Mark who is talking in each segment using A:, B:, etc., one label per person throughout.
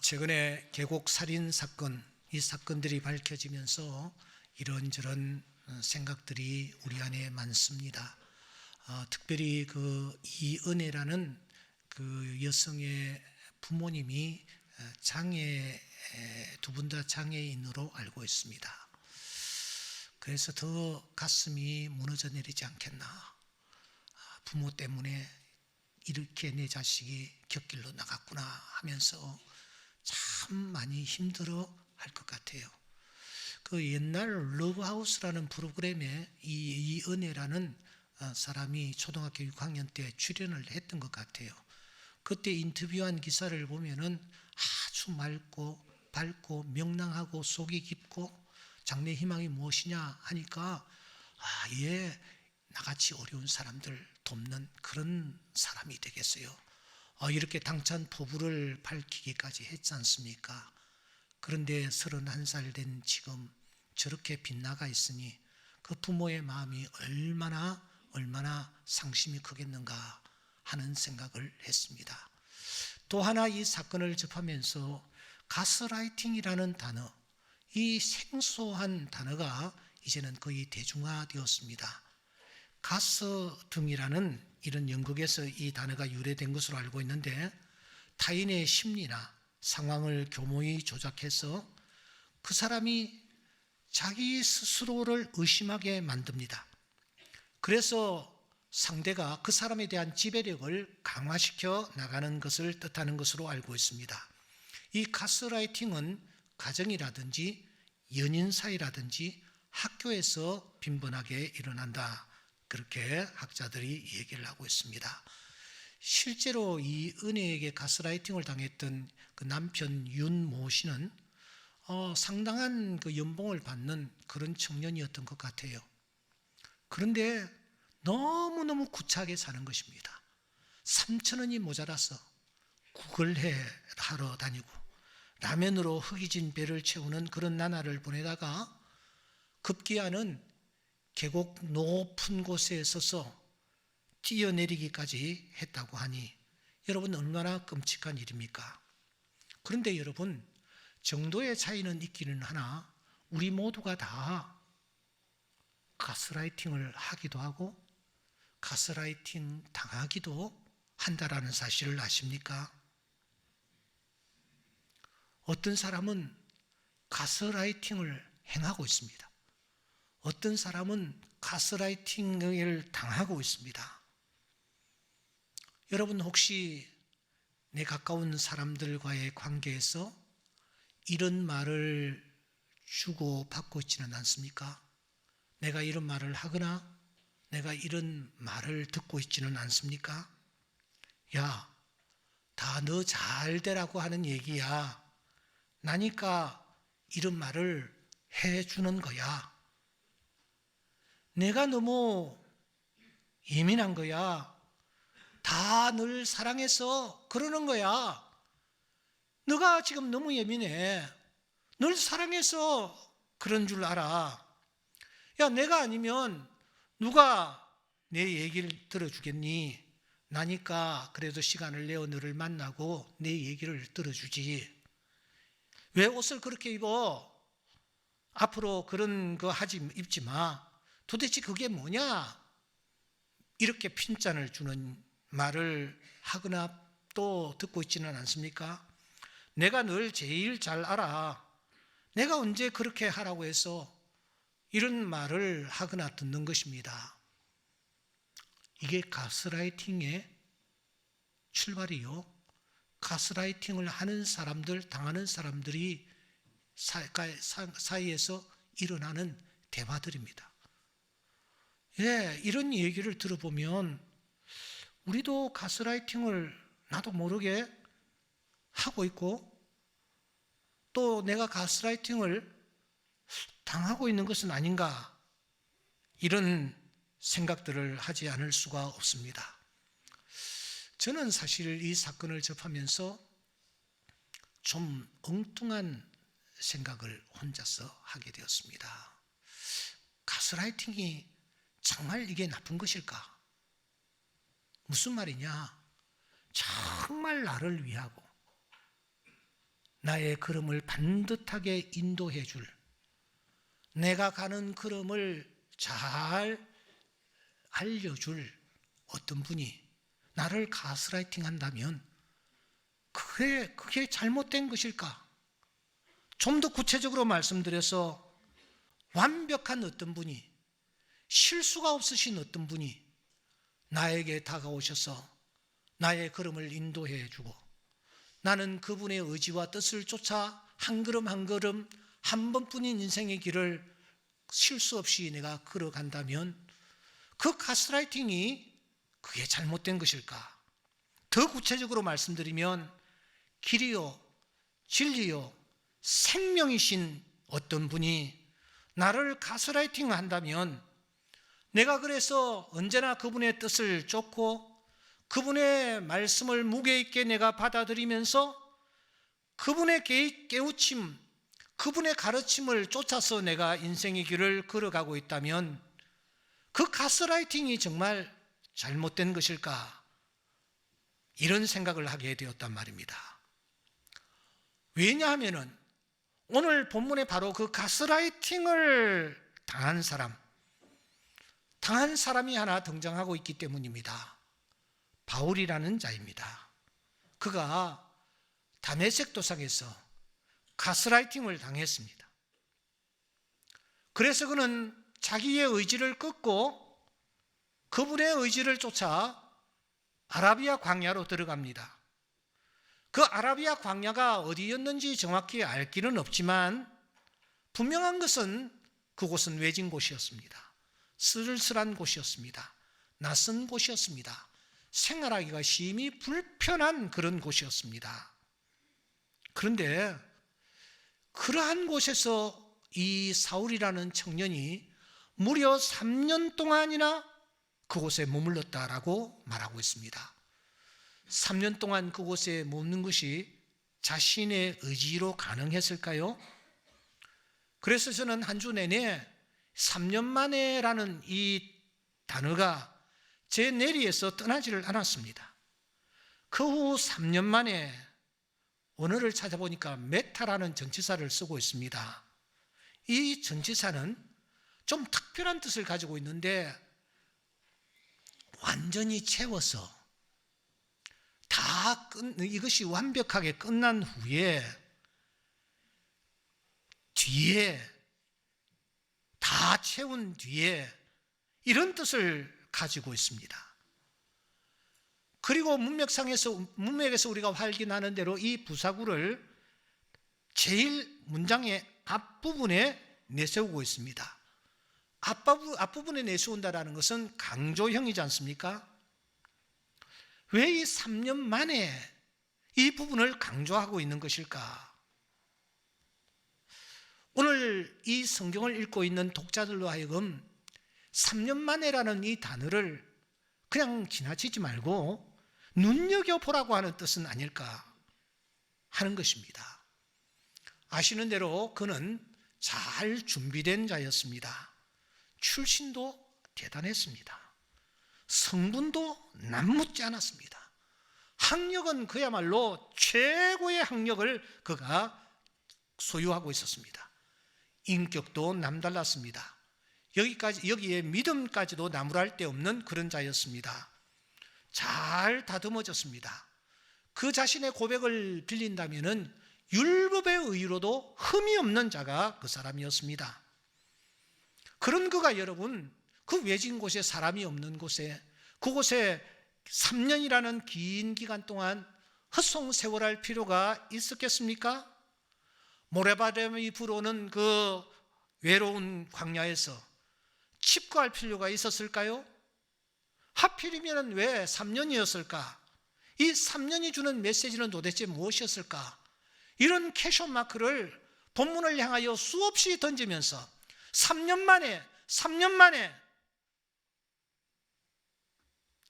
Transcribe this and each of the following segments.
A: 최근에 계곡 살인 사건, 이 사건들이 밝혀지면서 이런저런 생각들이 우리 안에 많습니다. 특별히 그 이은혜라는 그 여성의 부모님이 두 분 다 장애인으로 알고 있습니다. 그래서 더 가슴이 무너져 내리지 않겠나. 부모 때문에 이렇게 내 자식이 곁길로 나갔구나 하면서 참 많이 힘들어 할 것 같아요. 그 옛날 러브하우스라는 프로그램에 이은혜라는 사람이 초등학교 6학년 때 출연을 했던 것 같아요. 그때 인터뷰한 기사를 보면은 아주 맑고 밝고 명랑하고 속이 깊고 장래 희망이 무엇이냐 하니까 나같이 어려운 사람들 돕는 그런 사람이 되겠어요. 이렇게 당찬 포부를 밝히기까지 했지 않습니까? 그런데 31살 된 지금 저렇게 빗나가 있으니 그 부모의 마음이 얼마나 상심이 크겠는가 하는 생각을 했습니다. 또 하나 이 사건을 접하면서 가스라이팅이라는 단어, 이 생소한 단어가 이제는 거의 대중화되었습니다. 가스등이라는 이런 영국에서 이 단어가 유래된 것으로 알고 있는데 타인의 심리나 상황을 교모히 조작해서 그 사람이 자기 스스로를 의심하게 만듭니다. 그래서 상대가 그 사람에 대한 지배력을 강화시켜 나가는 것을 뜻하는 것으로 알고 있습니다. 이 가스라이팅은 가정이라든지 연인 사이라든지 학교에서 빈번하게 일어난다. 그렇게 학자들이 얘기를 하고 있습니다. 실제로 이 은혜에게 가스라이팅을 당했던 그 남편 윤모 씨는 상당한 그 연봉을 받는 그런 청년이었던 것 같아요. 그런데 너무너무 구차하게 사는 것입니다. 3,000원이 모자라서 구걸해 하러 다니고 라면으로 허기진 배를 채우는 그런 나날을 보내다가 급기야는 계곡 높은 곳에 서서 뛰어내리기까지 했다고 하니 여러분 얼마나 끔찍한 일입니까? 그런데 여러분 정도의 차이는 있기는 하나 우리 모두가 다 가스라이팅을 하기도 하고 가스라이팅 당하기도 한다라는 사실을 아십니까? 어떤 사람은 가스라이팅을 행하고 있습니다. 어떤 사람은 가스라이팅을 당하고 있습니다. 여러분 혹시 내 가까운 사람들과의 관계에서 이런 말을 주고받고 있지는 않습니까? 내가 이런 말을 하거나 내가 이런 말을 듣고 있지는 않습니까? 야, 다 너 잘 되라고 하는 얘기야. 나니까 이런 말을 해주는 거야. 내가 너무 예민한 거야. 다 널 사랑해서 그러는 거야. 너가 지금 너무 예민해. 널 사랑해서 그런 줄 알아. 야, 내가 아니면 누가 내 얘기를 들어주겠니? 나니까 그래도 시간을 내어 너를 만나고 내 얘기를 들어주지. 왜 옷을 그렇게 입어? 앞으로 그런 거 입지 마. 도대체 그게 뭐냐? 이렇게 핀잔을 주는 말을 하거나 또 듣고 있지는 않습니까? 내가 널 제일 잘 알아. 내가 언제 그렇게 하라고 해서 이런 말을 하거나 듣는 것입니다. 이게 가스라이팅의 출발이요. 가스라이팅을 하는 사람들, 당하는 사람들이 사이에서 일어나는 대화들입니다. 이런 얘기를 들어보면 우리도 가스라이팅을 나도 모르게 하고 있고 또 내가 가스라이팅을 당하고 있는 것은 아닌가 이런 생각들을 하지 않을 수가 없습니다. 저는 사실 이 사건을 접하면서 좀 엉뚱한 생각을 혼자서 하게 되었습니다. 가스라이팅이 정말 이게 나쁜 것일까? 무슨 말이냐? 정말 나를 위하고 나의 걸음을 반듯하게 인도해 줄, 내가 가는 걸음을 잘 알려줄 어떤 분이 나를 가스라이팅 한다면 그게 잘못된 것일까? 좀 더 구체적으로 말씀드려서 완벽한 어떤 분이, 실수가 없으신 어떤 분이 나에게 다가오셔서 나의 걸음을 인도해 주고 나는 그분의 의지와 뜻을 쫓아 한 걸음 한 걸음 한 번뿐인 인생의 길을 실수 없이 내가 걸어간다면 그 가스라이팅이 그게 잘못된 것일까? 더 구체적으로 말씀드리면 길이요, 진리요, 생명이신 어떤 분이 나를 가스라이팅 한다면 내가 그래서 언제나 그분의 뜻을 쫓고 그분의 말씀을 무게 있게 내가 받아들이면서 그분의 깨우침, 그분의 가르침을 쫓아서 내가 인생의 길을 걸어가고 있다면 그 가스라이팅이 정말 잘못된 것일까? 이런 생각을 하게 되었단 말입니다. 왜냐하면 오늘 본문에 바로 그 가스라이팅을 당한 사람이 하나 등장하고 있기 때문입니다. 바울이라는 자입니다. 그가 다메섹 도상에서 가스라이팅을 당했습니다. 그래서 그는 자기의 의지를 끊고 그분의 의지를 쫓아 아라비아 광야로 들어갑니다. 그 아라비아 광야가 어디였는지 정확히 알 길은 없지만 분명한 것은 그곳은 외진 곳이었습니다. 쓸쓸한 곳이었습니다. 낯선 곳이었습니다. 생활하기가 심히 불편한 그런 곳이었습니다. 그런데 그러한 곳에서 이 사울이라는 청년이 무려 3년 동안이나 그곳에 머물렀다라고 말하고 있습니다. 3년 동안 그곳에 머무는 것이 자신의 의지로 가능했을까요? 그래서 저는 한 주 내내 3년 만에라는 이 단어가 제 뇌리에서 떠나지를 않았습니다. 그 후 3년 만에 언어를 찾아보니까 메타라는 전치사를 쓰고 있습니다. 이 전치사는 좀 특별한 뜻을 가지고 있는데 완전히 채워서 이것이 완벽하게 끝난 후에 뒤에 다 채운 뒤에 이런 뜻을 가지고 있습니다. 그리고 문맥에서 우리가 확인하는 대로 이 부사구를 제일 문장의 앞부분에 내세우고 있습니다. 앞부분에 내세운다는 것은 강조형이지 않습니까? 왜 이 3년 만에 이 부분을 강조하고 있는 것일까? 오늘 이 성경을 읽고 있는 독자들로 하여금 3년 만에라는 이 단어를 그냥 지나치지 말고 눈여겨보라고 하는 뜻은 아닐까 하는 것입니다. 아시는 대로 그는 잘 준비된 자였습니다. 출신도 대단했습니다. 성분도 남묻지 않았습니다. 학력은 그야말로 최고의 학력을 그가 소유하고 있었습니다. 인격도 남달랐습니다. 여기에 믿음까지도 나무랄 데 없는 그런 자였습니다. 잘 다듬어졌습니다. 그 자신의 고백을 빌린다면은 율법의 의로도 흠이 없는 자가 그 사람이었습니다. 그런 그가 여러분 그 외진 곳에 사람이 없는 곳에 그곳에 3년이라는 긴 기간 동안 헛송세월할 필요가 있었겠습니까? 모래바람이 불어오는 그 외로운 광야에서 칩거할 필요가 있었을까요? 하필이면 왜 3년이었을까? 이 3년이 주는 메시지는 도대체 무엇이었을까? 이런 캐션 마크를 본문을 향하여 수없이 던지면서 3년 만에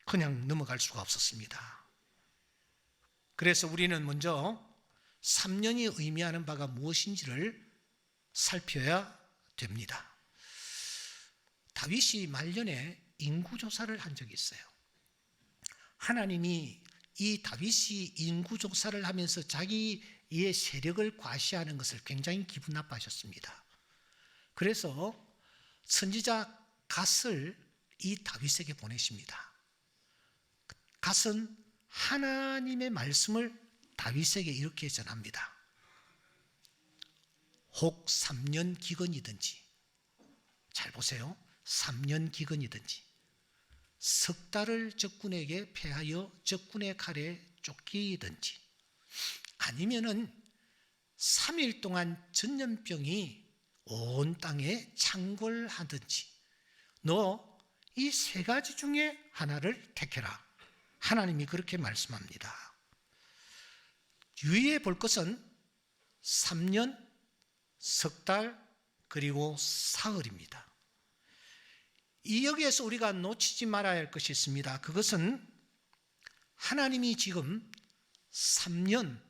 A: 그냥 넘어갈 수가 없었습니다. 그래서 우리는 먼저 3년이 의미하는 바가 무엇인지를 살펴야 됩니다. 다윗이 말년에 인구조사를 한 적이 있어요. 하나님이 이 다윗이 인구조사를 하면서 자기 이의 세력을 과시하는 것을 굉장히 기분 나빠하셨습니다. 그래서 선지자 갓을 이 다윗에게 보내십니다. 갓은 하나님의 말씀을 다윗에게 이렇게 전합니다. 혹 3년 기근이든지, 잘 보세요, 3년 기근이든지 석 달을 적군에게 패하여 적군의 칼에 쫓기든지, 아니면은 3일 동안 전염병이 온 땅에 창궐하든지 너 이 세 가지 중에 하나를 택해라. 하나님이 그렇게 말씀합니다. 유의해 볼 것은 3년, 석 달, 그리고 사흘입니다. 이 여기에서 우리가 놓치지 말아야 할 것이 있습니다. 그것은 하나님이 지금 3년,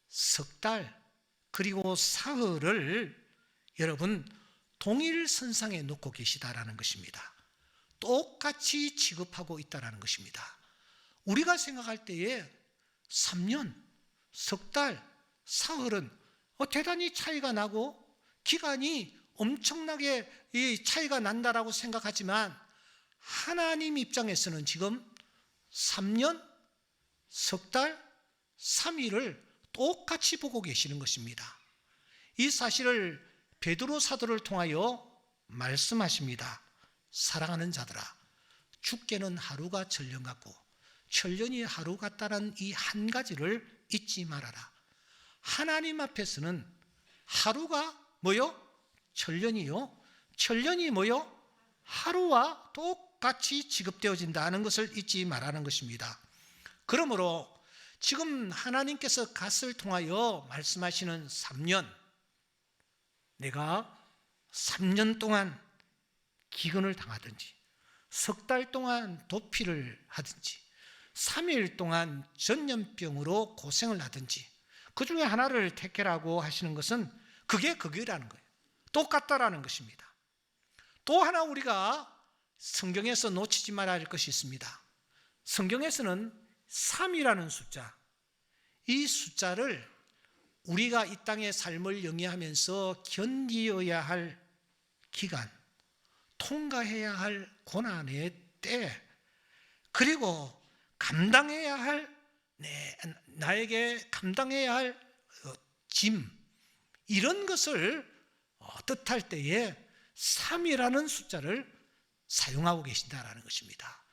A: 석 달, 그리고 사흘을 여러분 동일선상에 놓고 계시다라는 것입니다. 똑같이 취급하고 있다라는 것입니다. 우리가 생각할 때에 3년, 석 달, 사흘은 대단히 차이가 나고 기간이 엄청나게 이 차이가 난다라고 생각하지만 하나님 입장에서는 지금 3년, 석 달, 3일을 똑같이 보고 계시는 것입니다. 이 사실을 베드로 사도를 통하여 말씀하십니다. 사랑하는 자들아, 죽게는 하루가 천년 같고 천년이 하루 같다는 이 한 가지를 잊지 말아라. 하나님 앞에서는 하루가 뭐요? 천년이요. 천년이 뭐요? 하루와 똑같이 취급되어진다는 것을 잊지 말라는 것입니다. 그러므로 지금 하나님께서 갓을 통하여 말씀하시는 3년, 내가 3년 동안 기근을 당하든지 석 달 동안 도피를 하든지 3일 동안 전염병으로 고생을 하든지 그 중에 하나를 택해라고 하시는 것은 그게 그거라는 거예요. 똑같다라는 것입니다. 또 하나 우리가 성경에서 놓치지 말아야 할 것이 있습니다. 성경에서는 3이라는 숫자, 이 숫자를 우리가 이 땅의 삶을 영위하면서 견디어야 할 기간, 통과해야 할 고난의 때, 그리고 감당해야 할 나에게 감당해야 할 짐, 이런 것을 뜻할 때에 3이라는 숫자를 사용하고 계신다라는 것입니다.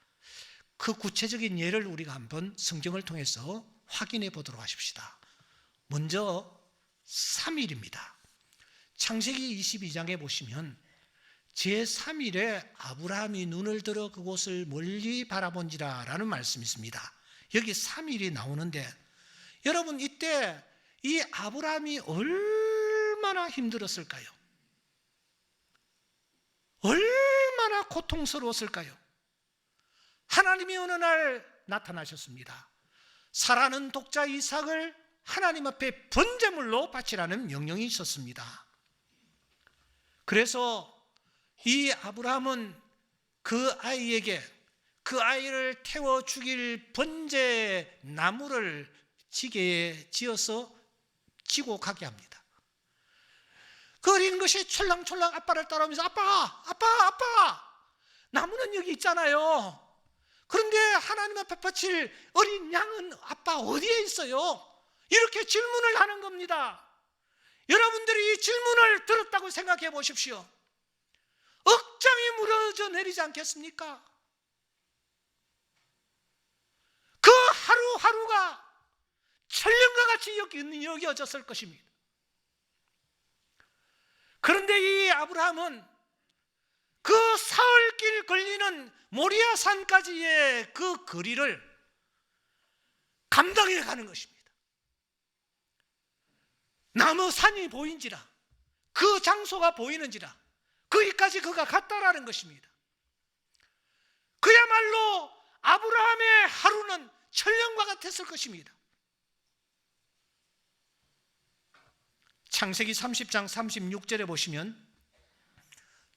A: 그 구체적인 예를 우리가 한번 성경을 통해서 확인해 보도록 하십시다. 먼저 3일입니다. 창세기 22장에 보시면 제3일에 아브라함이 눈을 들어 그곳을 멀리 바라본지라 라는 말씀이 있습니다. 여기 3일이 나오는데 여러분, 이때 이 아브라함이 얼마나 힘들었을까요? 얼마나 고통스러웠을까요? 하나님이 어느 날 나타나셨습니다. 사라는 독자 이삭을 하나님 앞에 번제물로 바치라는 명령이 있었습니다. 그래서 이 아브라함은 그 아이에게 그 아이를 태워 죽일 번제 나무를 지게에 지어서 지고 가게 합니다. 그 어린 것이 철랑철랑 아빠를 따라오면서 아빠, 나무는 여기 있잖아요. 그런데 하나님 앞에 바칠 어린 양은 아빠 어디에 있어요? 이렇게 질문을 하는 겁니다. 여러분들이 이 질문을 들었다고 생각해 보십시오. 억장이 무너져 내리지 않겠습니까? 그 하루하루가 천년과 같이 여겨졌을 것입니다. 그런데 이 아브라함은 그 사흘길 걸리는 모리아산까지의 그 거리를 감당해 가는 것입니다. 나무 산이 보인지라, 그 장소가 보이는지라 거기까지 그가 갔다라는 것입니다. 그야말로 아브라함의 하루는 천년과 같았을 것입니다. 창세기 30장 36절에 보시면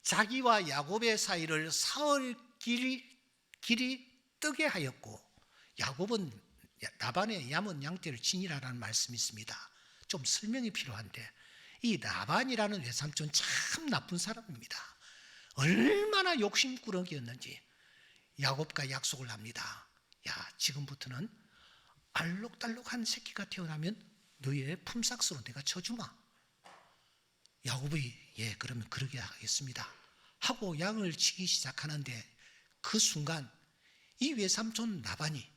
A: 자기와 야곱의 사이를 사흘 길이 뜨게 하였고 야곱은 라반의 야먼 양떼를 지니라라는 말씀이 있습니다. 좀 설명이 필요한데, 이 라반이라는 외삼촌 참 나쁜 사람입니다. 얼마나 욕심꾸러기였는지 야곱과 약속을 합니다. 야, 지금부터는 알록달록한 새끼가 태어나면 너의 품삯으로 내가 쳐주마. 야곱이 예, 그러면 그러게 하겠습니다 하고 양을 치기 시작하는데, 그 순간 이 외삼촌 라반이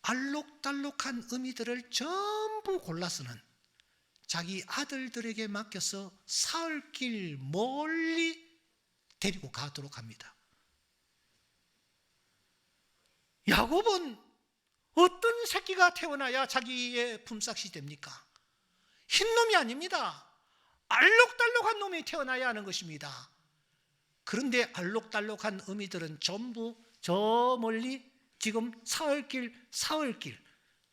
A: 알록달록한 어미들을 전부 골라서는 자기 아들들에게 맡겨서 사흘길 멀리 데리고 가도록 합니다. 야곱은 어떤 새끼가 태어나야 자기의 품삯이 됩니까? 흰놈이 아닙니다. 알록달록한 놈이 태어나야 하는 것입니다. 그런데 알록달록한 어미들은 전부 저 멀리 지금 사흘길,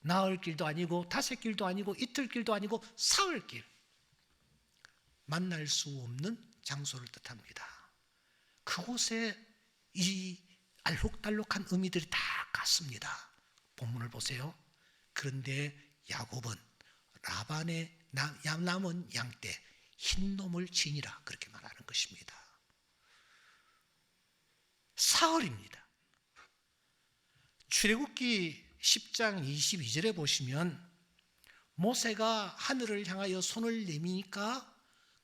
A: 나흘길도 아니고 다섯길도 아니고 이틀길도 아니고 사흘길, 만날 수 없는 장소를 뜻합니다. 그곳에 이 알록달록한 어미들이 다 갔습니다. 본문을 보세요. 그런데 야곱은 라반의 남은 양 떼 흰놈을 지니라, 그렇게 말하는 것입니다. 사흘입니다. 출애굽기 10장 22절에 보시면 모세가 하늘을 향하여 손을 내미니까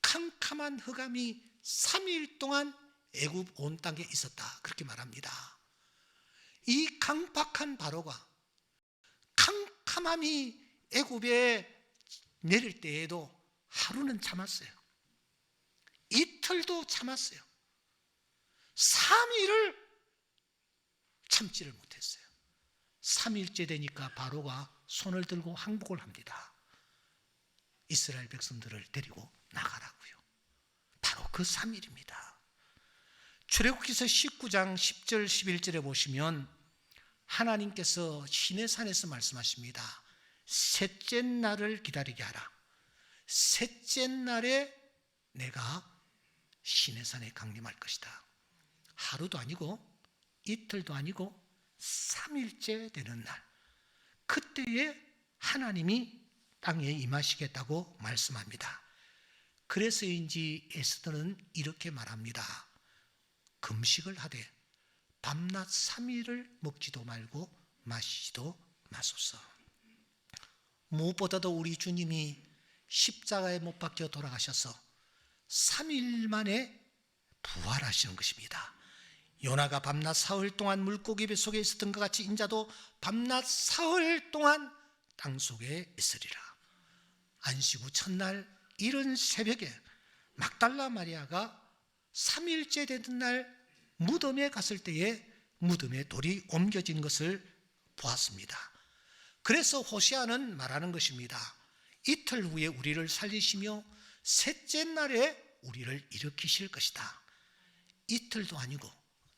A: 캄캄한 흑암이 3일 동안 애굽 온 땅에 있었다, 그렇게 말합니다. 이 강박한 바로가 캄캄함이 애굽에 내릴 때에도 하루는 참았어요. 이틀도 참았어요. 3일을 참지를 못했어요. 3일째 되니까 바로가 손을 들고 항복을 합니다. 이스라엘 백성들을 데리고 나가라고요. 바로 그 3일입니다. 출애굽기서 19장 10절 11절에 보시면 하나님께서 시내산에서 말씀하십니다. 셋째 날을 기다리게 하라. 셋째 날에 내가 시내산에 강림할 것이다. 하루도 아니고 이틀도 아니고 3일째 되는 날, 그때에 하나님이 땅에 임하시겠다고 말씀합니다. 그래서인지 에스더는 이렇게 말합니다. 금식을 하되 밤낮 3일을 먹지도 말고 마시지도 마소서. 무엇보다도 우리 주님이 십자가에 못 박혀 돌아가셔서 3일 만에 부활하시는 것입니다. 요나가 밤낮 사흘 동안 물고기 뱃속에 있었던 것 같이 인자도 밤낮 사흘 동안 땅속에 있으리라. 안식 후 첫날 이른 새벽에 막달라 마리아가 3일째 되는 날 무덤에 갔을 때에 무덤에 돌이 옮겨진 것을 보았습니다. 그래서 호세아는 말하는 것입니다. 이틀 후에 우리를 살리시며 셋째 날에 우리를 일으키실 것이다. 이틀도 아니고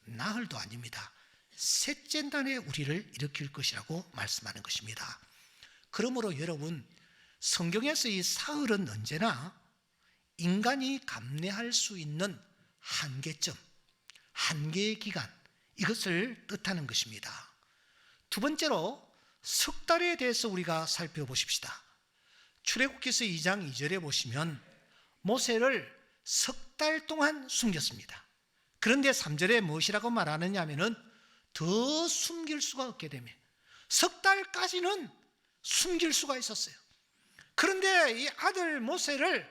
A: 나흘도 아닙니다. 셋째 날에 우리를 일으킬 것이라고 말씀하는 것입니다. 그러므로 여러분, 성경에서 이 사흘은 언제나 인간이 감내할 수 있는 한계점, 한계의 기간, 이것을 뜻하는 것입니다. 두 번째로 석 달에 대해서 우리가 살펴보십시다. 출애굽기서 2장 2절에 보시면 모세를 석 달 동안 숨겼습니다. 그런데 3절에 무엇이라고 말하느냐 하면은 더 숨길 수가 없게 되며 석 달까지는 숨길 수가 있었어요. 그런데 이 아들 모세를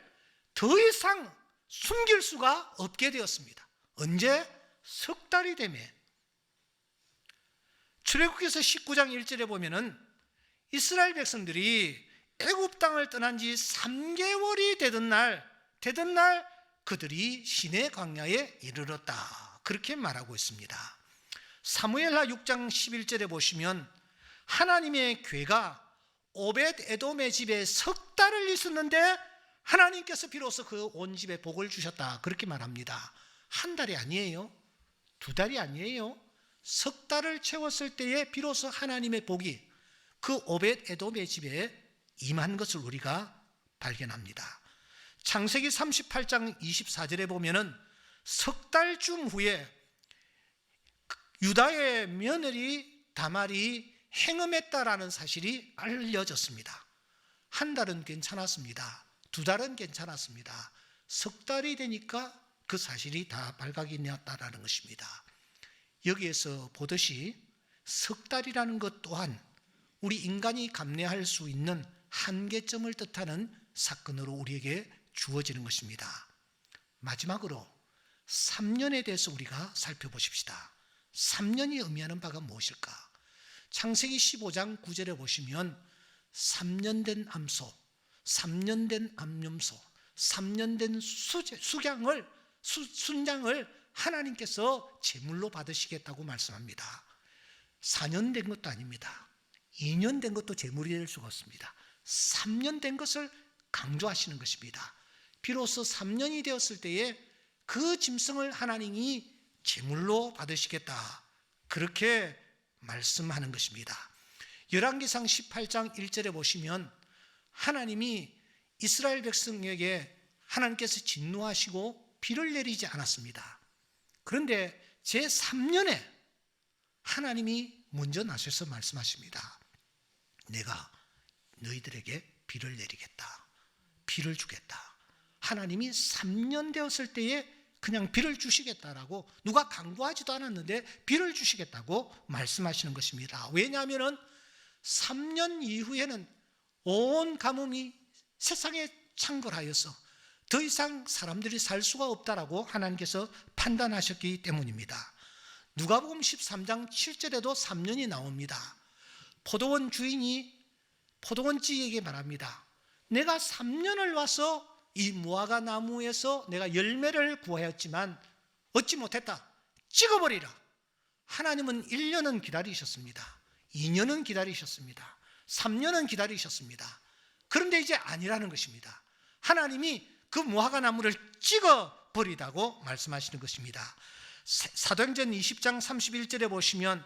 A: 더 이상 숨길 수가 없게 되었습니다. 언제? 석 달이 되며. 출애굽기서 19장 1절에 보면은 이스라엘 백성들이 애굽 땅을 떠난 지 3개월이 되던 날 그들이 시내 광야에 이르렀다, 그렇게 말하고 있습니다. 사무엘하 6장 11절에 보시면 하나님의 괴가 오벳 에돔의 집에 석 달을 있었는데 하나님께서 비로소 그 온 집에 복을 주셨다, 그렇게 말합니다. 한 달이 아니에요. 두 달이 아니에요. 석 달을 채웠을 때에 비로소 하나님의 복이 그 오벳 에돔의 집에 임한 것을 우리가 발견합니다. 창세기 38장 24절에 보면은 석 달쯤 후에 유다의 며느리 다말이 행음했다라는 사실이 알려졌습니다. 한 달은 괜찮았습니다. 두 달은 괜찮았습니다. 석 달이 되니까 그 사실이 다 발각이 되었다는 것입니다. 여기에서 보듯이 석 달이라는 것 또한 우리 인간이 감내할 수 있는 한계점을 뜻하는 사건으로 우리에게 주어지는 것입니다. 마지막으로 3년에 대해서 우리가 살펴보십시다. 3년이 의미하는 바가 무엇일까? 창세기 15장 9절에 보시면 3년 된 암소, 3년 된 암염소, 3년 된 순장을 하나님께서 제물로 받으시겠다고 말씀합니다. 4년 된 것도 아닙니다. 2년 된 것도 제물이 될 수가 없습니다. 3년 된 것을 강조하시는 것입니다. 비로소 3년이 되었을 때에 그 짐승을 하나님이 제물로 받으시겠다, 그렇게 말씀하는 것입니다. 열왕기상 18장 1절에 보시면 하나님이 이스라엘 백성에게 하나님께서 진노하시고 비를 내리지 않았습니다. 그런데 제3년에 하나님이 먼저 나서서 말씀하십니다. 내가 너희들에게 비를 내리겠다, 비를 주겠다. 하나님이 3년 되었을 때에 그냥 비를 주시겠다라고, 누가 강구하지도 않았는데 비를 주시겠다고 말씀하시는 것입니다. 왜냐하면 3년 이후에는 온 가뭄이 세상에 창궐하여서 더 이상 사람들이 살 수가 없다라고 하나님께서 판단하셨기 때문입니다. 누가복음 13장 7절에도 3년이 나옵니다. 포도원 주인이 포도원지에게 말합니다. 내가 3년을 와서 이 무화과 나무에서 내가 열매를 구하였지만 얻지 못했다, 찍어버리라. 하나님은 1년은 기다리셨습니다. 2년은 기다리셨습니다. 3년은 기다리셨습니다. 그런데 이제 아니라는 것입니다. 하나님이 그 무화과 나무를 찍어버리다고 말씀하시는 것입니다. 사도행전 20장 31절에 보시면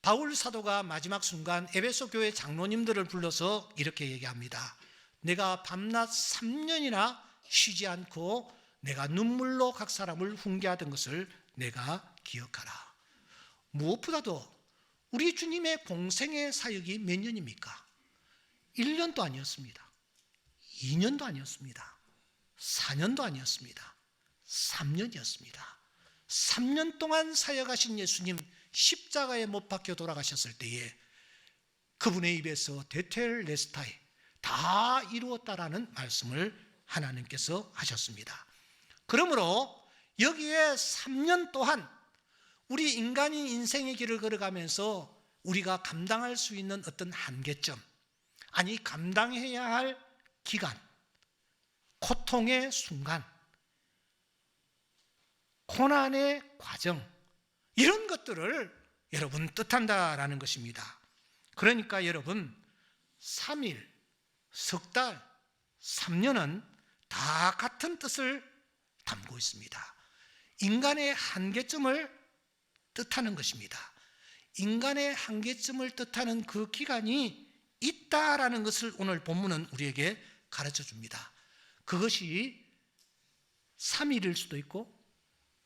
A: 바울 사도가 마지막 순간 에베소 교회 장로님들을 불러서 이렇게 얘기합니다. 내가 밤낮 3년이나 쉬지 않고 내가 눈물로 각 사람을 훈계하던 것을 내가 기억하라. 무엇보다도 우리 주님의 공생의 사역이 몇 년입니까? 1년도 아니었습니다. 2년도 아니었습니다. 4년도 아니었습니다. 3년이었습니다. 3년 동안 사역하신 예수님, 십자가에 못 박혀 돌아가셨을 때에 그분의 입에서 데텔레스타이, 다 이루었다라는 말씀을 하나님께서 하셨습니다. 그러므로 여기에 3년 또한 우리 인간인 인생의 길을 걸어가면서 우리가 감당할 수 있는 어떤 한계점, 아니 감당해야 할 기간, 고통의 순간, 고난의 과정, 이런 것들을 여러분 뜻한다라는 것입니다. 그러니까 여러분 3일, 석 달, 3년은 다 같은 뜻을 담고 있습니다. 인간의 한계점을 뜻하는 것입니다. 인간의 한계점을 뜻하는 그 기간이 있다라는 것을 오늘 본문은 우리에게 가르쳐 줍니다. 그것이 3일일 수도 있고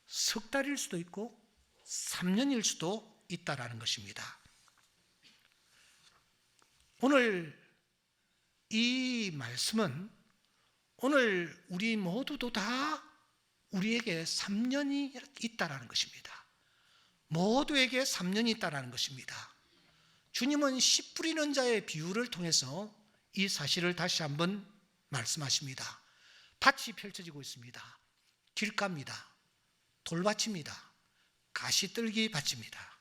A: 석 달일 수도 있고 3년일 수도 있다라는 것입니다. 오늘 이 말씀은 오늘 우리 모두도 다 우리에게 3년이 있다라는 것입니다. 모두에게 3년이 있다라는 것입니다. 주님은 씨 뿌리는 자의 비유를 통해서 이 사실을 다시 한번 말씀하십니다. 밭이 펼쳐지고 있습니다. 길가입니다. 돌밭입니다. 가시떨기 밭입니다.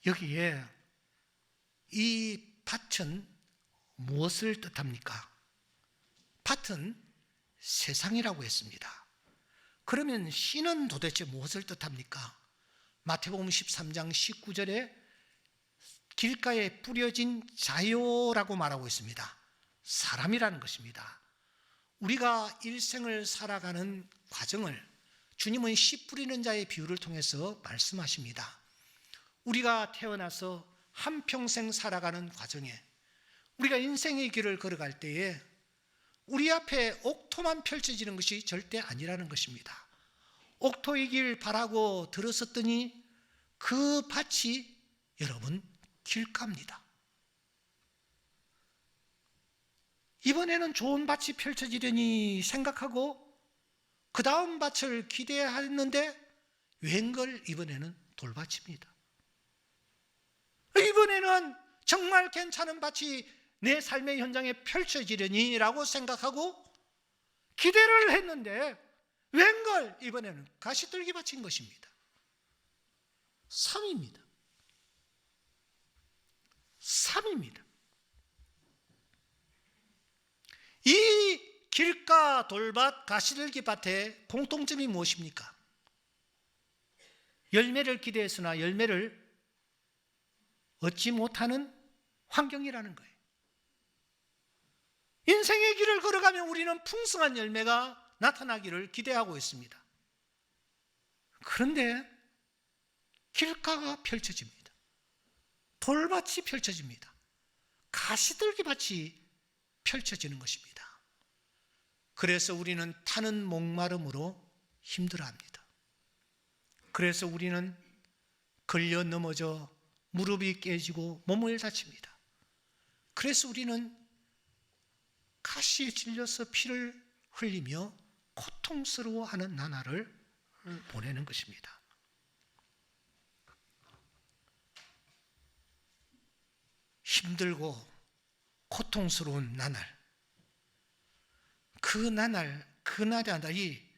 A: 여기에 이 밭은 무엇을 뜻합니까? 밭은 세상이라고 했습니다. 그러면 씨는 도대체 무엇을 뜻합니까? 마태복음 13장 19절에 길가에 뿌려진 자요라고 말하고 있습니다. 사람이라는 것입니다. 우리가 일생을 살아가는 과정을 주님은 씨 뿌리는 자의 비유를 통해서 말씀하십니다. 우리가 태어나서 한평생 살아가는 과정에 우리가 인생의 길을 걸어갈 때에 우리 앞에 옥토만 펼쳐지는 것이 절대 아니라는 것입니다. 옥토의 길 바라고 들어섰더니 그 밭이 여러분 길가입니다. 이번에는 좋은 밭이 펼쳐지려니 생각하고 그 다음 밭을 기대했는데 웬걸 이번에는 돌밭입니다. 이번에는 정말 괜찮은 밭이 내 삶의 현장에 펼쳐지려니 라고 생각하고 기대를 했는데 웬걸 이번에는 가시떨기 밭인 것입니다. 3입니다. 3입니다. 이 길가 돌밭 가시떨기 밭의 공통점이 무엇입니까? 열매를 기대했으나 열매를 얻지 못하는 환경이라는 거예요. 인생의 길을 걸어가면 우리는 풍성한 열매가 나타나기를 기대하고 있습니다. 그런데 길가가 펼쳐집니다. 돌밭이 펼쳐집니다. 가시떨기 밭이 펼쳐지는 것입니다. 그래서 우리는 타는 목마름으로 힘들어합니다. 그래서 우리는 걸려 넘어져 무릎이 깨지고 몸을 다칩니다. 그래서 우리는 가시에 찔려서 피를 흘리며 고통스러워하는 나날을 보내는 것입니다. 힘들고 고통스러운 나날, 그 나날이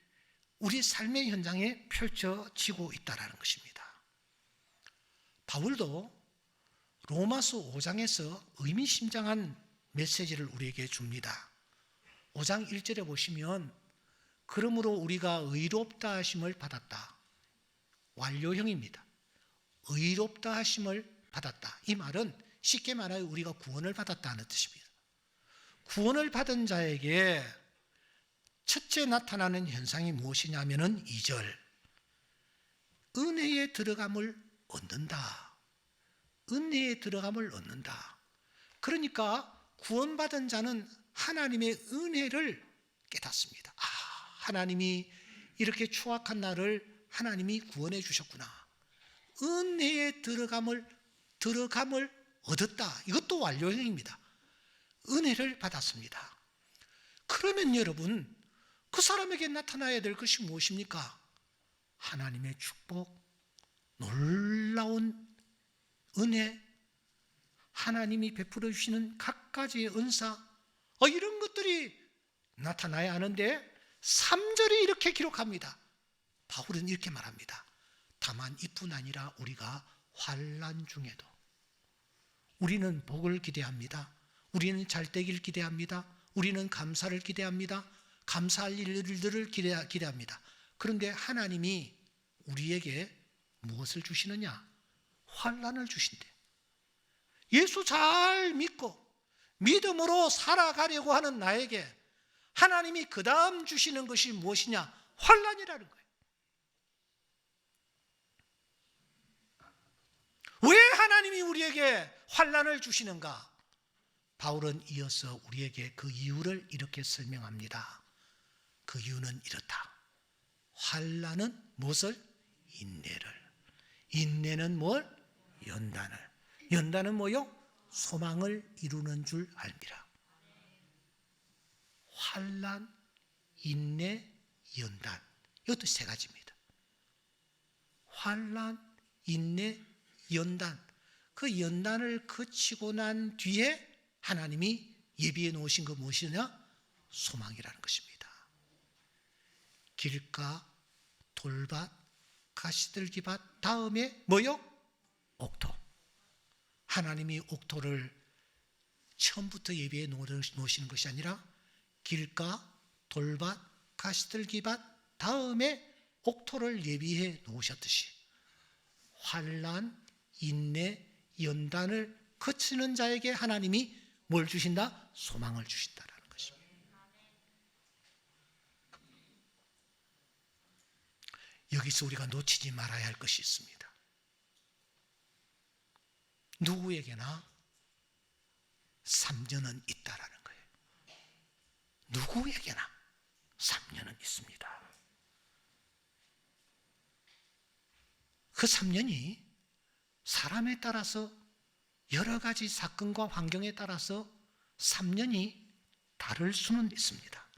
A: 우리 삶의 현장에 펼쳐지고 있다는 것입니다. 바울도 로마서 5장에서 의미심장한 메시지를 우리에게 줍니다. 5장 1절에 보시면 그러므로 우리가 의롭다 하심을 받았다. 완료형입니다. 의롭다 하심을 받았다. 이 말은 쉽게 말하여 우리가 구원을 받았다는 뜻입니다. 구원을 받은 자에게 첫째 나타나는 현상이 무엇이냐면은 2절 은혜에 들어감을 얻는다. 은혜에 들어감을 얻는다. 그러니까 구원받은 자는 하나님의 은혜를 깨닫습니다. 하나님이 이렇게 추악한 나를 하나님이 구원해 주셨구나. 은혜에 들어감을 얻었다. 이것도 완료형입니다. 은혜를 받았습니다. 그러면 여러분, 그 사람에게 나타나야 될 것이 무엇입니까? 하나님의 축복, 놀라운 은혜, 하나님이 베풀어 주시는 각가지의 은사, 이런 것들이 나타나야 하는데 3절이 이렇게 기록합니다. 바울은 이렇게 말합니다. 다만 이뿐 아니라 우리가 환난 중에도 우리는 복을 기대합니다. 우리는 잘되기를 기대합니다. 우리는 감사를 기대합니다. 감사할 일들을 기대합니다. 그런데 하나님이 우리에게 무엇을 주시느냐? 환난을 주신대. 예수 잘 믿고 믿음으로 살아가려고 하는 나에게 하나님이 그 다음 주시는 것이 무엇이냐? 환난이라는 거예요. 왜 하나님이 우리에게 환난을 주시는가? 바울은 이어서 우리에게 그 이유를 이렇게 설명합니다. 그 이유는 이렇다. 환난은 무엇을? 인내를. 인내는 뭘? 연단을. 연단은 뭐요? 소망을 이루는 줄 알미라. 환난, 인내, 연단. 이것도 세 가지입니다. 환난, 인내, 연단. 그 연단을 거치고 난 뒤에 하나님이 예비해 놓으신 거 무엇이냐? 소망이라는 것입니다. 길가, 돌밭, 가시들기밭, 다음에 뭐요? 옥토. 하나님이 옥토를 처음부터 예비해 놓으시는 것이 아니라 길가, 돌밭, 가시들기밭, 다음에 옥토를 예비해 놓으셨듯이 환난, 인내, 연단을 거치는 자에게 하나님이 뭘 주신다? 소망을 주신다라는 것입니다. 여기서 우리가 놓치지 말아야 할 것이 있습니다. 누구에게나 3년은 있다라는 거예요. 누구에게나 3년은 있습니다. 그 3년이 사람에 따라서 여러 가지 사건과 환경에 따라서 3년이 다를 수는 있습니다.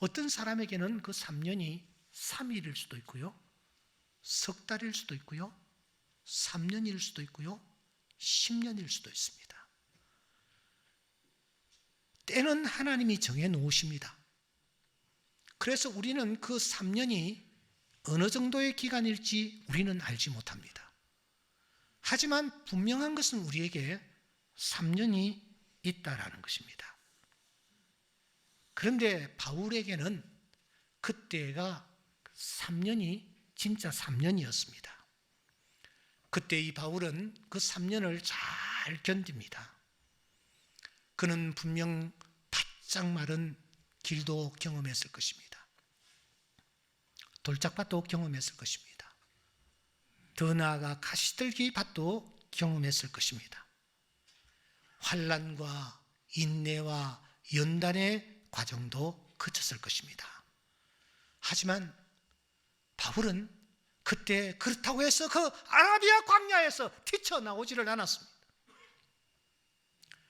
A: 어떤 사람에게는 그 3년이 3일일 수도 있고요, 석 달일 수도 있고요, 3년일 수도 있고요, 10년일 수도 있습니다. 때는 하나님이 정해 놓으십니다. 그래서 우리는 그 3년이 어느 정도의 기간일지 우리는 알지 못합니다. 하지만 분명한 것은 우리에게 3년이 있다라는 것입니다. 그런데 바울에게는 그때가 3년이 진짜 3년이었습니다. 그때 이 바울은 그 3년을 잘 견딥니다. 그는 분명 바짝 마른 길도 경험했을 것입니다. 돌짝밭도 경험했을 것입니다. 더 나아가 가시들기 밭도 경험했을 것입니다. 환난과 인내와 연단의 과정도 거쳤을 것입니다. 하지만 바울은 그때 그렇다고 해서 그 아라비아 광야에서 뛰쳐나오지를 않았습니다.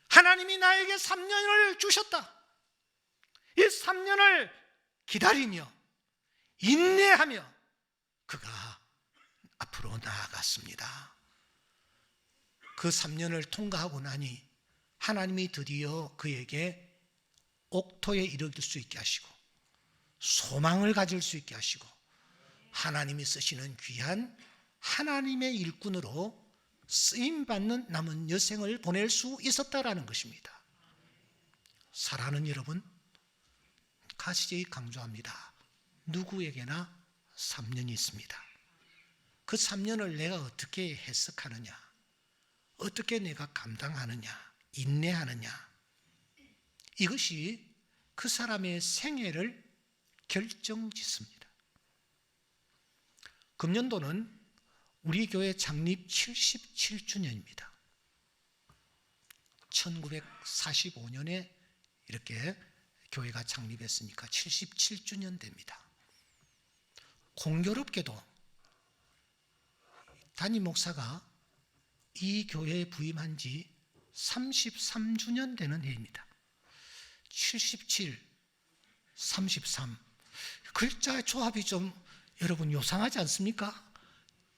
A: 하나님이 나에게 3년을 주셨다. 이 3년을 기다리며 인내하며 그가 앞으로 나아갔습니다. 그 3년을 통과하고 나니 하나님이 드디어 그에게 옥토에 이르길 수 있게 하시고 소망을 가질 수 있게 하시고 하나님이 쓰시는 귀한 하나님의 일꾼으로 쓰임받는 남은 여생을 보낼 수 있었다라는 것입니다. 사랑하는 여러분, 가시제히 강조합니다. 누구에게나 3년이 있습니다. 그 3년을 내가 어떻게 해석하느냐, 어떻게 내가 감당하느냐, 인내하느냐, 이것이 그 사람의 생애를 결정짓습니다. 금년도는 우리 교회 창립 77주년입니다. 1945년에 이렇게 교회가 창립했으니까 77주년 됩니다. 공교롭게도 담임 목사가 이 교회에 부임한 지 33주년 되는 해입니다. 77, 33. 글자의 조합이 좀 여러분 요상하지 않습니까?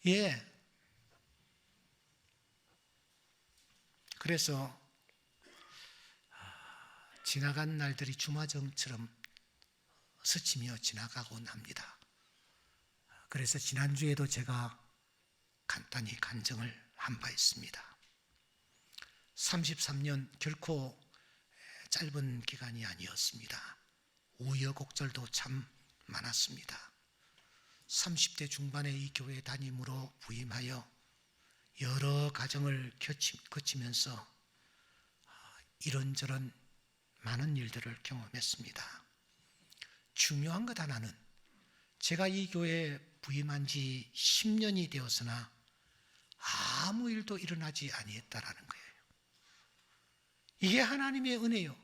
A: 예. 그래서 지나간 날들이 주마등처럼 스치며 지나가곤 합니다. 그래서 지난주에도 제가 간단히 간증을 한 바 있습니다. 33년 결코 짧은 기간이 아니었습니다. 우여곡절도 참 많았습니다. 30대 중반에 이 교회 담임으로 부임하여 여러 과정을 거치면서 이런저런 많은 일들을 경험했습니다. 중요한 것 하나는 제가 이 교회에 부임한 지 10년이 되었으나 아무 일도 일어나지 아니했다라는 거예요. 이게 하나님의 은혜요,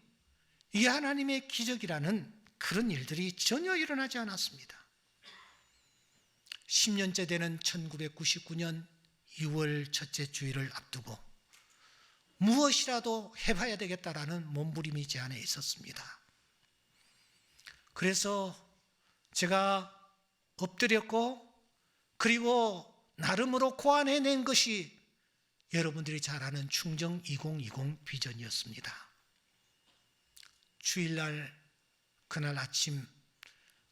A: 이게 하나님의 기적이라는 그런 일들이 전혀 일어나지 않았습니다. 10년째 되는 1999년 6월 첫째 주일을 앞두고 무엇이라도 해봐야 되겠다라는 몸부림이 제 안에 있었습니다. 그래서 제가 엎드렸고, 그리고 나름으로 고안해낸 것이 여러분들이 잘 아는 충정 2020 비전이었습니다. 주일날 그날 아침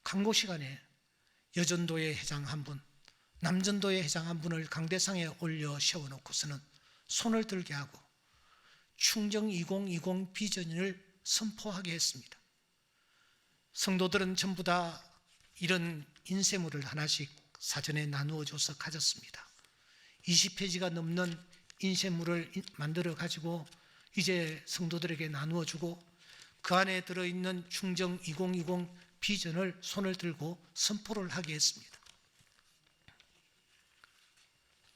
A: 강고 시간에 여전도의 회장 한 분, 남전도의 회장 한 분을 강대상에 올려 세워놓고서는 손을 들게 하고 충정 2020 비전을 선포하게 했습니다. 성도들은 전부 다 이런 인쇄물을 하나씩 사전에 나누어줘서 가졌습니다. 20페이지가 넘는 인쇄물을 만들어 가지고 이제 성도들에게 나누어주고 그 안에 들어있는 충정 2020 비전을 손을 들고 선포를 하게 했습니다.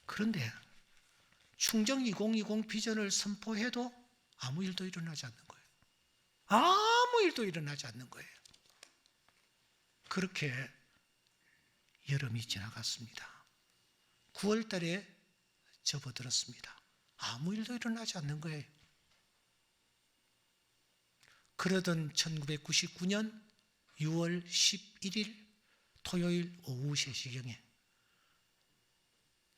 A: 그런데 충정 2020 비전을 선포해도 아무 일도 일어나지 않는 거예요. 아무 일도 일어나지 않는 거예요. 그렇게 여름이 지나갔습니다. 9월 달에 접어들었습니다. 아무 일도 일어나지 않는 거예요. 그러던 1999년 6월 11일 토요일 오후 3시경에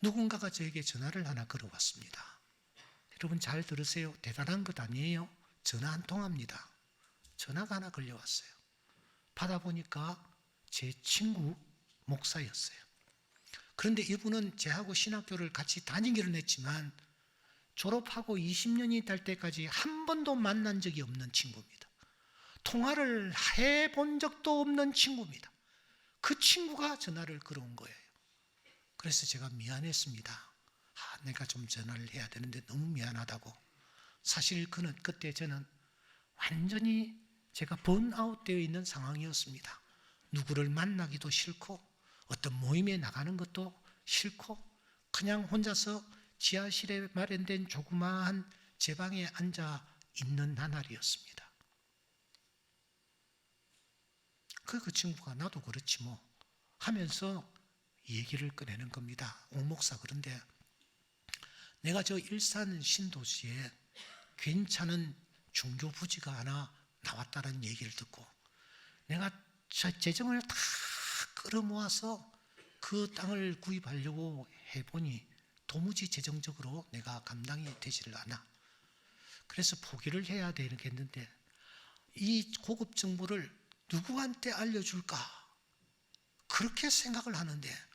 A: 누군가가 저에게 전화를 하나 걸어왔습니다. 여러분 잘 들으세요. 대단한 것 아니에요. 전화 한 통합니다. 전화가 하나 걸려왔어요. 받아보니까 제 친구 목사였어요. 그런데 이분은 저하고 신학교를 같이 다니기는 했지만 졸업하고 20년이 될 때까지 한 번도 만난 적이 없는 친구입니다. 통화를 해본 적도 없는 친구입니다. 그 친구가 전화를 걸어온 거예요. 그래서 제가 미안했습니다. 내가 좀 전화를 해야 되는데 너무 미안하다고. 사실 그때 저는 완전히 제가 번아웃 되어 있는 상황이었습니다. 누구를 만나기도 싫고 어떤 모임에 나가는 것도 싫고 그냥 혼자서 지하실에 마련된 조그마한 제 방에 앉아 있는 나날이었습니다. 그 친구가 나도 그렇지 뭐 하면서 얘기를 꺼내는 겁니다. 오 목사, 그런데 내가 저 일산 신도시에 괜찮은 중교 부지가 하나 나왔다는 얘기를 듣고 내가 재정을 다 끌어모아서 그 땅을 구입하려고 해보니 도무지 재정적으로 내가 감당이 되지를 않아. 그래서 포기를 해야 되겠는데 이 고급 정보를 누구한테 알려줄까? 그렇게 생각을 하는데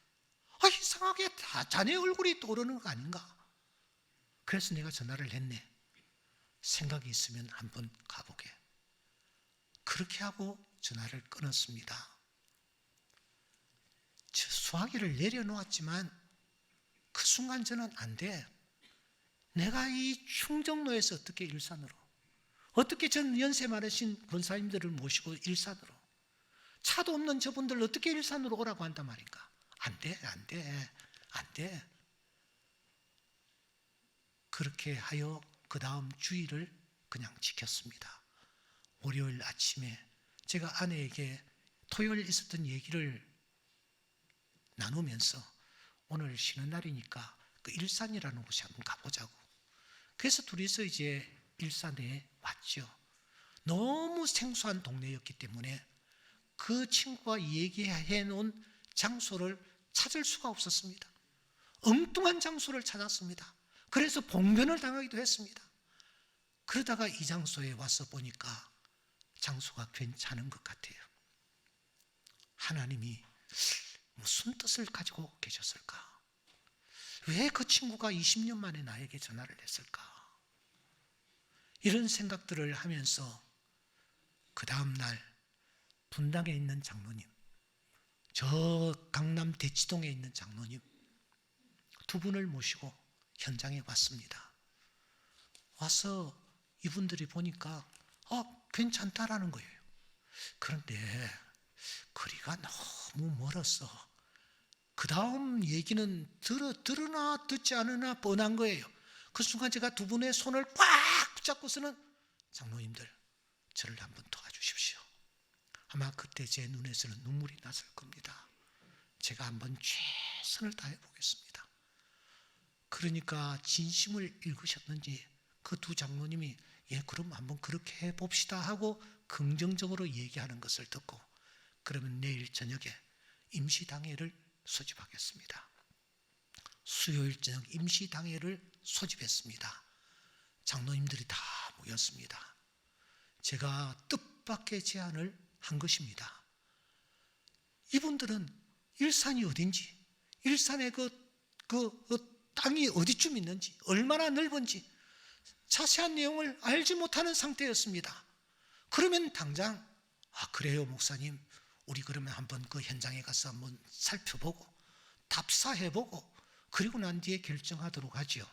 A: 이상하게 다 자네 얼굴이 떠오르는 거 아닌가? 그래서 내가 전화를 했네. 생각이 있으면 한번 가보게. 그렇게 하고 전화를 끊었습니다. 수화기를 내려놓았지만 그 순간 저는 안 돼. 내가 이 충정로에서 어떻게 일산으로, 어떻게 전 연세 많으신 권사님들을 모시고 일산으로, 차도 없는 저분들 어떻게 일산으로 오라고 한단 말인가? 안 돼, 안 돼, 안 돼. 그렇게 하여 그 다음 주일을 그냥 지켰습니다. 월요일 아침에 제가 아내에게 토요일 있었던 얘기를 나누면서 오늘 쉬는 날이니까 그 일산이라는 곳에 한번 가보자고. 그래서 둘이서 이제 일산에 왔죠. 너무 생소한 동네였기 때문에 그 친구가 얘기해 놓은 장소를 찾을 수가 없었습니다. 엉뚱한 장소를 찾았습니다. 그래서 봉변을 당하기도 했습니다. 그러다가 이 장소에 와서 보니까 장소가 괜찮은 것 같아요. 하나님이 무슨 뜻을 가지고 계셨을까? 왜 그 친구가 20년 만에 나에게 전화를 했을까? 이런 생각들을 하면서 그 다음날 분당에 있는 장로님, 저 강남 대치동에 있는 장로님 두 분을 모시고 현장에 왔습니다. 와서 이분들이 보니까 괜찮다라는 거예요. 그런데 거리가 너무 멀었어. 그 다음 얘기는 들으나 듣지 않으나 뻔한 거예요. 그 순간 제가 두 분의 손을 꽉 붙잡고서는 장로님들, 저를 한번 도와주십시오. 아마 그때 제 눈에서는 눈물이 났을 겁니다. 제가 한번 최선을 다해 보겠습니다. 그러니까 진심을 읽으셨는지 그 두 장로님이 그럼 한번 그렇게 해봅시다 하고 긍정적으로 얘기하는 것을 듣고 그러면 내일 저녁에 임시당회를 소집하겠습니다. 수요일 저녁 임시당회를 소집했습니다. 장로님들이 다 모였습니다. 제가 뜻밖의 제안을 한 것입니다. 이분들은 일산이 어딘지, 일산의 그 땅이 어디쯤 있는지, 얼마나 넓은지 자세한 내용을 알지 못하는 상태였습니다. 그러면 당장 그래요 목사님, 우리 그러면 한번 그 현장에 가서 한번 살펴보고 답사해보고 그리고 난 뒤에 결정하도록 하지요.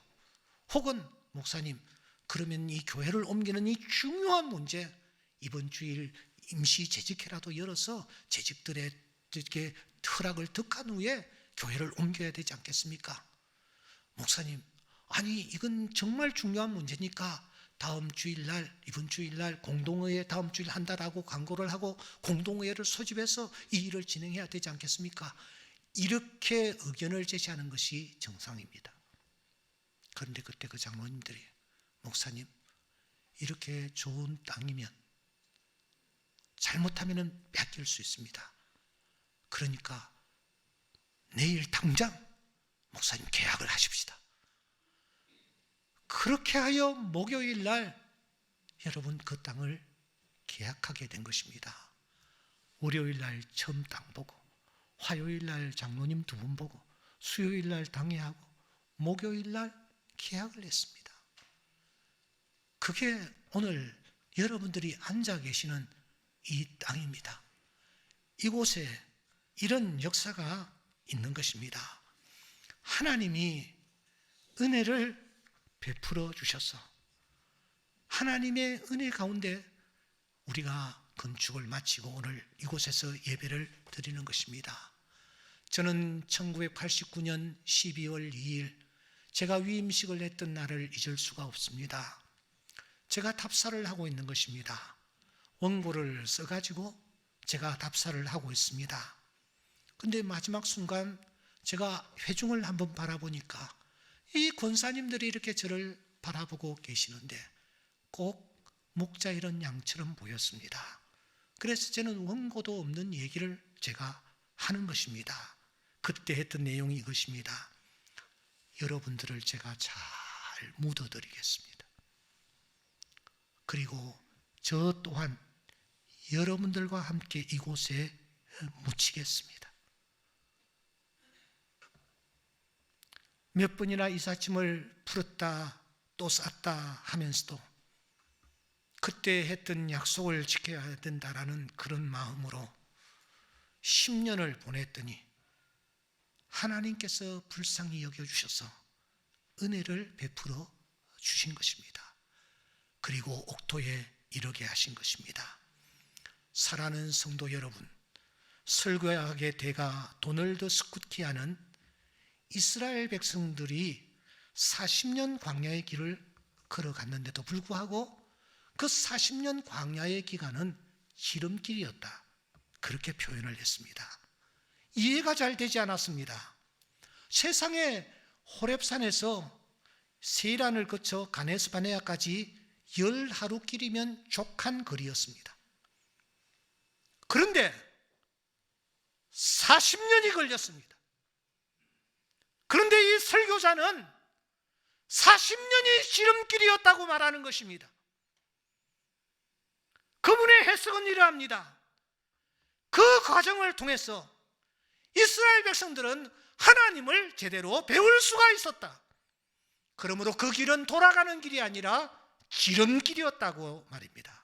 A: 혹은 목사님, 그러면 이 교회를 옮기는 이 중요한 문제 이번 주일 임시 재직회라도 열어서 재직들의 이렇게 허락을 득한 후에 교회를 옮겨야 되지 않겠습니까? 목사님, 아니 이건 정말 중요한 문제니까 다음 주일날, 이번 주일날 공동회의 다음 주일 한다라고 광고를 하고 공동회의를 소집해서 이 일을 진행해야 되지 않겠습니까? 이렇게 의견을 제시하는 것이 정상입니다. 그런데 그때 그 장로님들이 목사님, 이렇게 좋은 땅이면 잘못하면 뺏길 수 있습니다. 그러니까 내일 당장 목사님 계약을 하십시다. 그렇게 하여 목요일 날 여러분 그 땅을 계약하게 된 것입니다. 월요일 날 처음 땅 보고, 화요일 날 장로님 2분 보고, 수요일 날 당회하고, 목요일 날 계약을 했습니다. 그게 오늘 여러분들이 앉아 계시는 이 땅입니다. 이곳에 이런 역사가 있는 것입니다. 하나님이 은혜를 베풀어 주셔서 하나님의 은혜 가운데 우리가 건축을 마치고 오늘 이곳에서 예배를 드리는 것입니다. 저는 1989년 12월 2일 제가 위임식을 했던 날을 잊을 수가 없습니다. 제가 답사를 하고 있는 것입니다. 원고를 써가지고 제가 답사를 하고 있습니다. 근데 마지막 순간 제가 회중을 한번 바라보니까 이 권사님들이 이렇게 저를 바라보고 계시는데 꼭 목자 이런 양처럼 보였습니다. 그래서 저는 원고도 없는 얘기를 제가 하는 것입니다. 그때 했던 내용이 이것입니다. 여러분들을 제가 잘 묻어드리겠습니다. 그리고 저 또한 여러분들과 함께 이곳에 묻히겠습니다. 몇 번이나 이삿짐을 풀었다 또 쌌다 하면서도 그때 했던 약속을 지켜야 된다라는 그런 마음으로 10년을 보냈더니 하나님께서 불쌍히 여겨주셔서 은혜를 베풀어 주신 것입니다. 그리고 옥토에 이르게 하신 것입니다. 사랑하는 성도 여러분, 설교학의 대가 도널드 스쿠티아는 이스라엘 백성들이 40년 광야의 길을 걸어갔는데도 불구하고 그 40년 광야의 기간은 지름길이었다. 그렇게 표현을 했습니다. 이해가 잘 되지 않았습니다. 세상에 호렙산에서 세란을 거쳐 가네스 바네아까지 10하루 길이면 족한 거리였습니다. 그런데 40년이 걸렸습니다. 그런데 이 설교자는 40년이 지름길이었다고 말하는 것입니다. 그분의 해석은 이러합니다. 그 과정을 통해서 이스라엘 백성들은 하나님을 제대로 배울 수가 있었다. 그러므로 그 길은 돌아가는 길이 아니라 지름길이었다고 말입니다.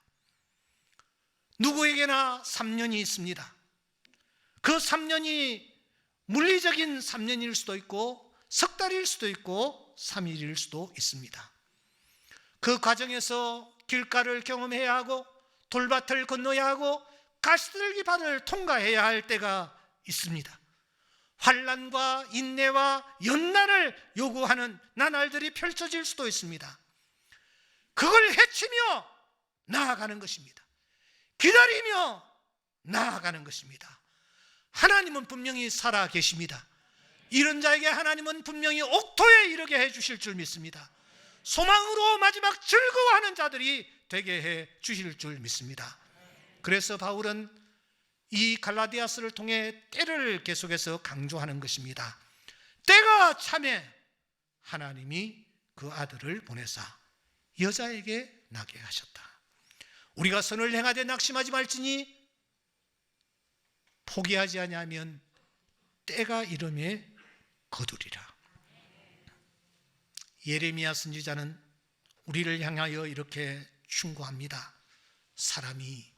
A: 누구에게나 3년이 있습니다. 그 3년이 물리적인 3년일 수도 있고 석 달일 수도 있고 3일일 수도 있습니다. 그 과정에서 길가를 경험해야 하고 돌밭을 건너야 하고 가시들기밭을 통과해야 할 때가 있습니다. 환난과 인내와 연난을 요구하는 나날들이 펼쳐질 수도 있습니다. 그걸 헤치며 나아가는 것입니다. 기다리며 나아가는 것입니다. 하나님은 분명히 살아 계십니다. 이런 자에게 하나님은 분명히 옥토에 이르게 해주실 줄 믿습니다. 소망으로 마지막 즐거워하는 자들이 되게 해 주실 줄 믿습니다. 그래서 바울은 이 갈라디아서를 통해 때를 계속해서 강조하는 것입니다. 때가 참에 하나님이 그 아들을 보내사 여자에게 나게 하셨다. 우리가 선을 행하되 낙심하지 말지니 포기하지 아니하면 때가 이름에 거두리라. 예레미야 선지자는 우리를 향하여 이렇게 충고합니다. 사람이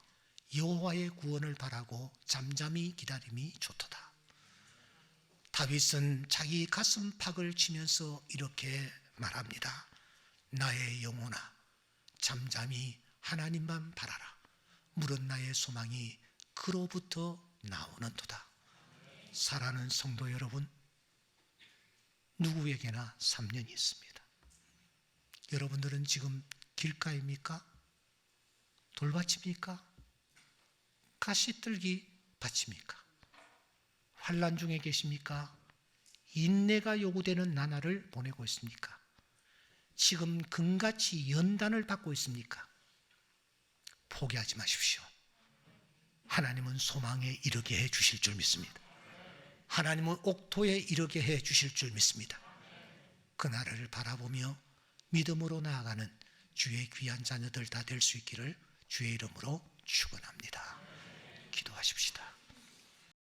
A: 여호와의 구원을 바라고 잠잠히 기다림이 좋도다. 다윗은 자기 가슴팍을 치면서 이렇게 말합니다. 나의 영혼아 잠잠히 하나님만 바라라. 물은 나의 소망이 그로부터 나오는도다. 사랑하는 성도 여러분, 누구에게나 3년이 있습니다. 여러분들은 지금 길가입니까? 돌밭입니까? 가시떨기 밭입니까? 환난 중에 계십니까? 인내가 요구되는 나날을 보내고 있습니까? 지금 금같이 연단을 받고 있습니까? 포기하지 마십시오. 하나님은 소망에 이르게 해 주실 줄 믿습니다. 하나님은 옥토에 이르게 해 주실 줄 믿습니다. 그날을 바라보며 믿음으로 나아가는 주의 귀한 자녀들 다 될 수 있기를 주의 이름으로 축원합니다.